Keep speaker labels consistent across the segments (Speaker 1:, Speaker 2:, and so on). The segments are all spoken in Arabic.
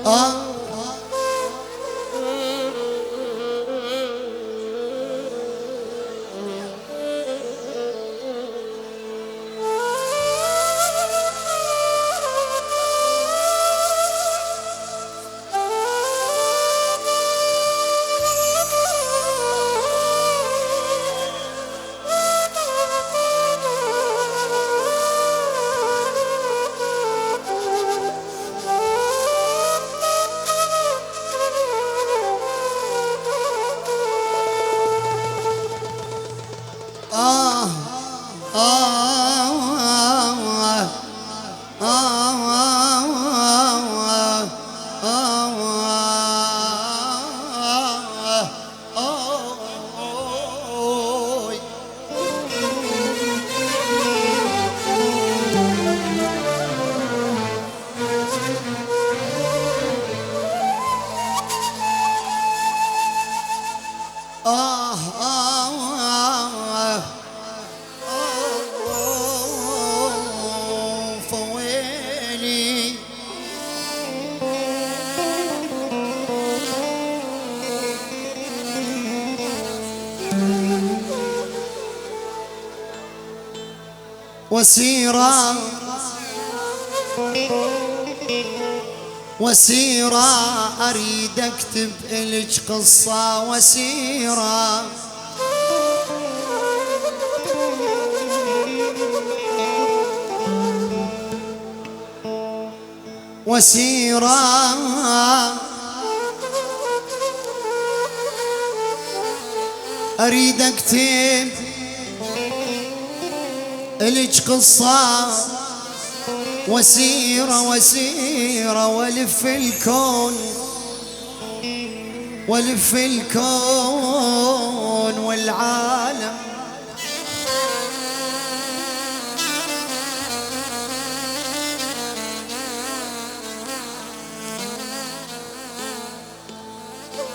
Speaker 1: آه فويلي وسيرة وسيرة أريد أكتب إلك قصة وسيرة وسيرة أريد أكتب إلك قصة وسيرة وسيرة ولف الكون ولف الكون والعالم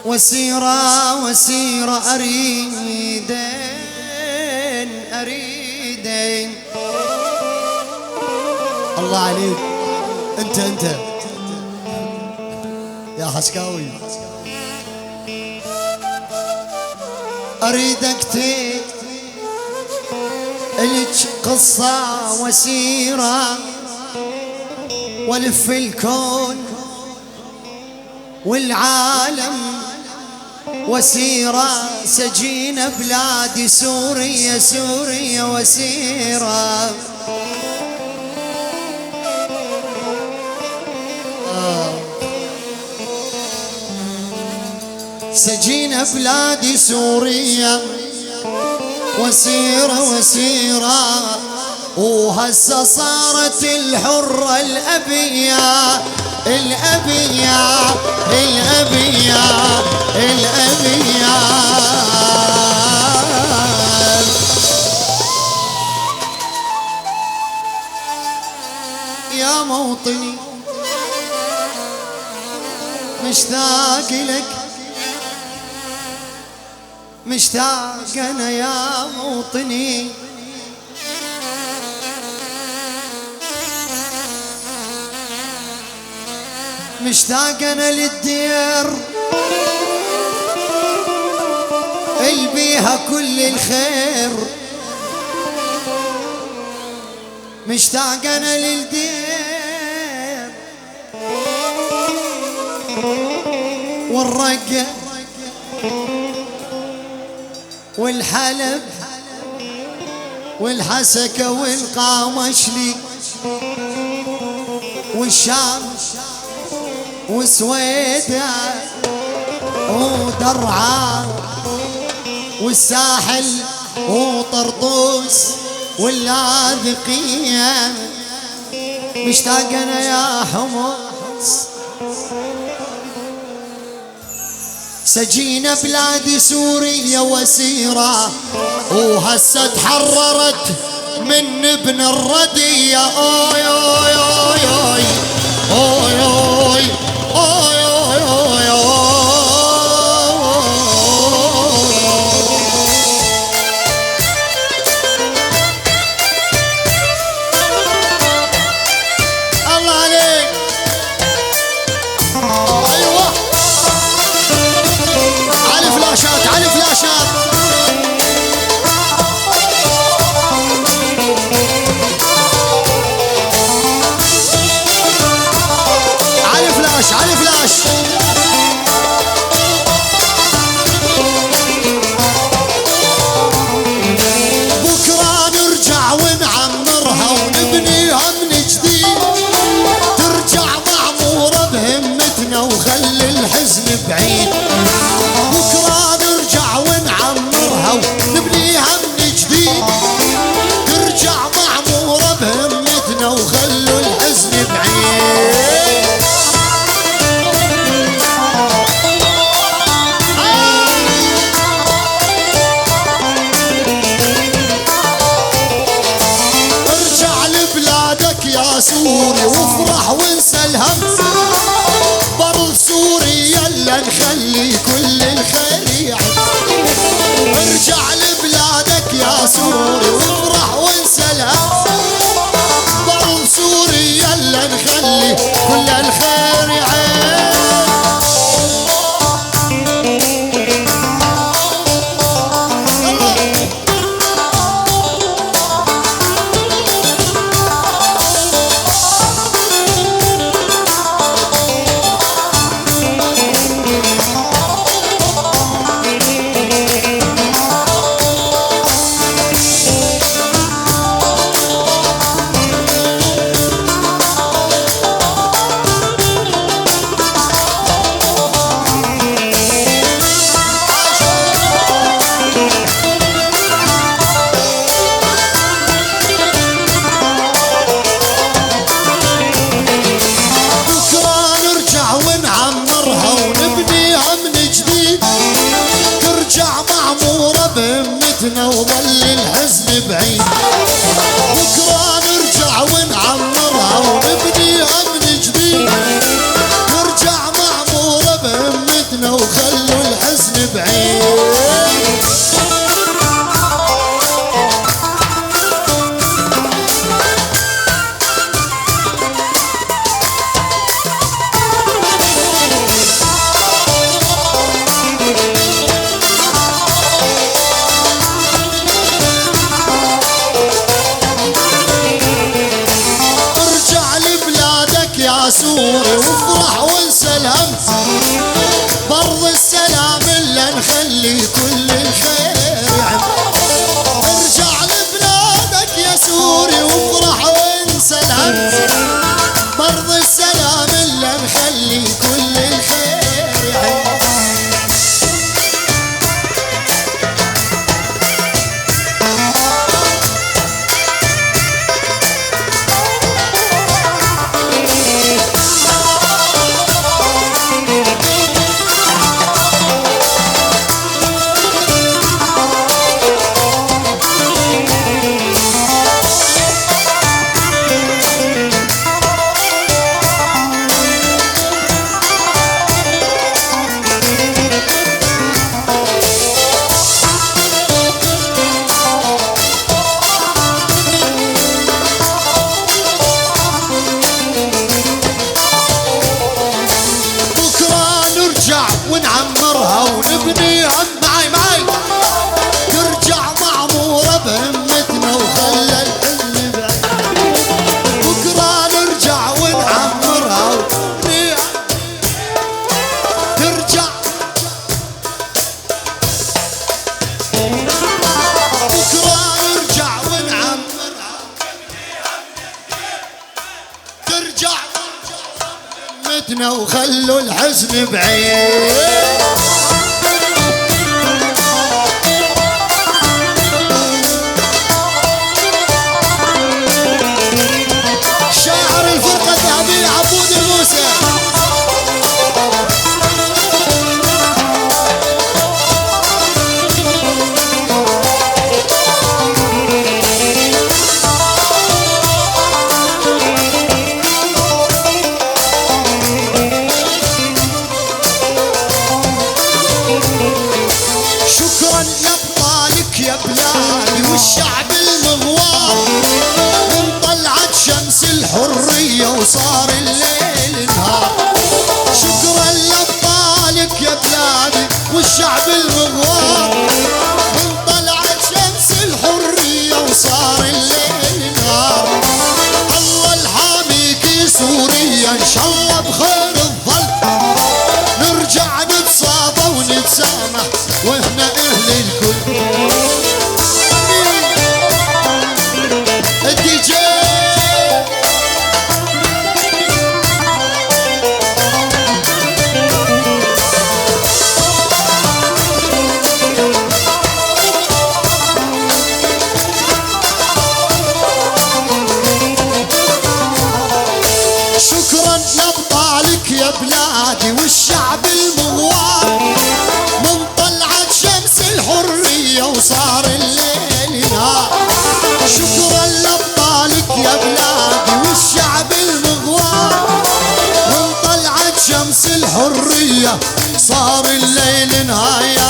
Speaker 1: وسيرة وسيرة أريدين الله عليك انت يا حسكاوي اريد اكتب لك قصة وسيرة والف الكون والعالم وسيرة سجين بلاد سوريا سوريا وسيرة سجين بلاد سوريا وسيرة وسيرة وهسه صارت الحرة الأبية الأبية الأبية الأبية يا موطني مشتاق لك مشتاق أنا يا موطني مشتاق أنا للدير اللي بيها كل الخير مشتاق أنا للدير والرقة والحلب والحسكة والقامشلي والشام وسويدة ودرعا والساحل وطرطوس واللاذقية مشتاق أنا يا حمص سجين بلاد سوريا وسيرة وهسه تحررت من ابن الردية اوي اوي اوي اوي اوي اوي اوي اوي الله عليك يا سوري وافرح وانسى الهم، برض سوري يلا نخلي كل الخير يعم. ارجع لبلادك يا سوري وافرح وانسى الهم، برض سوري يلا نخلي كل الخير يعم. وظل الحزن بعيد، بكرة نرجع ونعمرها ونبنيها من جديد، نرجع معمورة بهمتنا وخلوا الحزن بعيد. سوري وافرح وانسى الهم، برض السلام الا نخلي كل الخير يعم. ارجع لبلادك يا سوري وافرح وانسى الهم، برض السلام الا نخلي كل الخير يعم. ونعمرها ونبنيها معي ترجع معمورة بهمتنا وخلى الحزن بعيد. بكرة نرجع ونعمرها ونبنيها ترجع، بكرة نرجع ونعمرها ترجع بهمتنا وخلوا الحزن بعيد. شكرا لابطالك يا بلادي والشعب المغوار، من طلعت شمس الحرية وصار الليل نهار. شكرا لابطالك يا بلادي والشعب المغوار، من طلعت شمس الحرية وصار الليل نهار. الله الحاميكي سوريا ان شاء الله بخير الظل، نرجع نتصافى ونتسامح واحنا اهل الكل. الدي جي شكرا لابطالك يا بلادي والشعب المغوار، من طلعت شمس الحرية وصار الليل نهار. شكرا لابطالك يا بلادي الحرية صار الليل نهاية.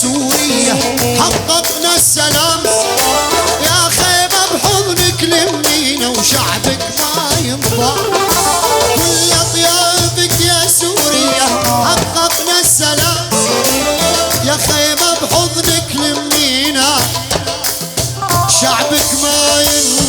Speaker 1: سوريا حققنا السلام، يا خيمة بحضنك لمينا وشعبك ما ينضى. كل أطيافك يا سوريا حققنا السلام، يا خيمة بحضنك لمينا شعبك ما ينضى.